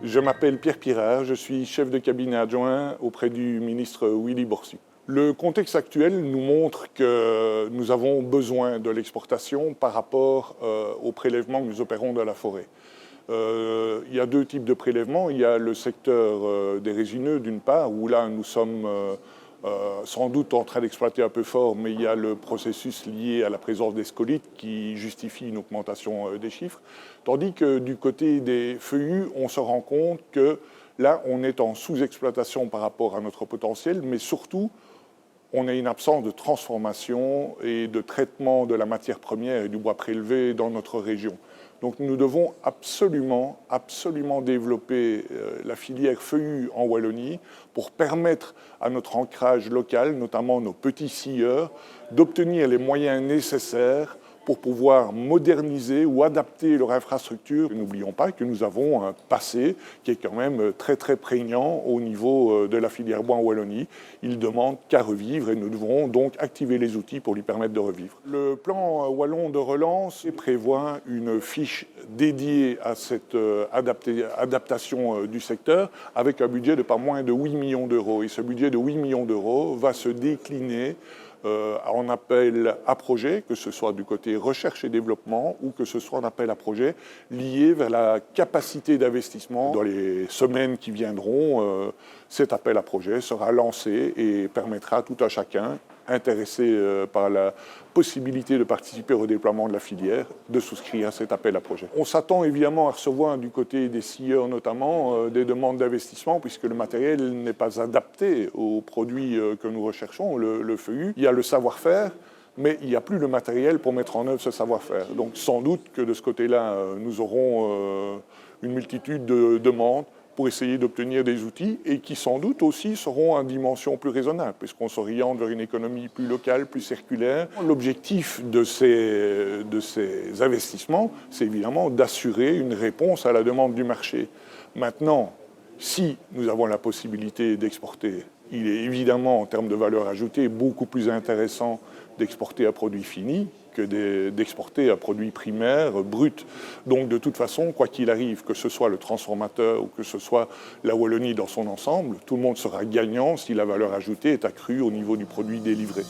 Je m'appelle Pierre Pirard, je suis chef de cabinet adjoint auprès du ministre Willy Borsu. Le contexte actuel nous montre que nous avons besoin de l'exportation par rapport aux prélèvements que nous opérons de la forêt. Il y a deux types de prélèvements. Il y a le secteur des résineux d'une part, où là nous sommes sans doute en train d'exploiter un peu fort, mais il y a le processus lié à la présence des scolites qui justifie une augmentation des chiffres. Tandis que du côté des feuillus, on se rend compte que là, on est en sous-exploitation par rapport à notre potentiel, mais surtout, on a une absence de transformation et de traitement de la matière première et du bois prélevé dans notre région. Donc nous devons absolument développer la filière feuillue en Wallonie pour permettre à notre ancrage local, notamment nos petits scieurs, d'obtenir les moyens nécessaires pour pouvoir moderniser ou adapter leur infrastructure. N'oublions pas que nous avons un passé qui est quand même très prégnant au niveau de la filière bois en Wallonie. Il demande qu'à revivre et nous devrons donc activer les outils pour lui permettre de revivre. Le plan wallon de relance prévoit une fiche dédiée à cette adaptation du secteur avec un budget de pas moins de 8 millions d'euros. Et ce budget de 8 millions d'euros va se décliner en appel à projet, que ce soit du côté recherche et développement ou que ce soit en appel à projet lié vers la capacité d'investissement. Dans les semaines qui viendront, cet appel à projet sera lancé et permettra à tout un chacun intéressé par la possibilité de participer au déploiement de la filière, de souscrire à cet appel à projet. On s'attend évidemment à recevoir du côté des scieurs notamment des demandes d'investissement puisque le matériel n'est pas adapté aux produits que nous recherchons, le feuillu. Il y a le savoir-faire, mais il n'y a plus le matériel pour mettre en œuvre ce savoir-faire. Donc sans doute que de ce côté-là, nous aurons une multitude de demandes pour essayer d'obtenir des outils et qui sans doute aussi seront en dimension plus raisonnable puisqu'on s'oriente vers une économie plus locale, plus circulaire. L'objectif de ces investissements, c'est évidemment d'assurer une réponse à la demande du marché. Maintenant, si nous avons la possibilité d'exporter, il est évidemment en termes de valeur ajoutée beaucoup plus intéressant d'exporter un produit fini que d'exporter un produit primaire, brut. Donc de toute façon, quoi qu'il arrive, que ce soit le transformateur ou que ce soit la Wallonie dans son ensemble, tout le monde sera gagnant si la valeur ajoutée est accrue au niveau du produit délivré.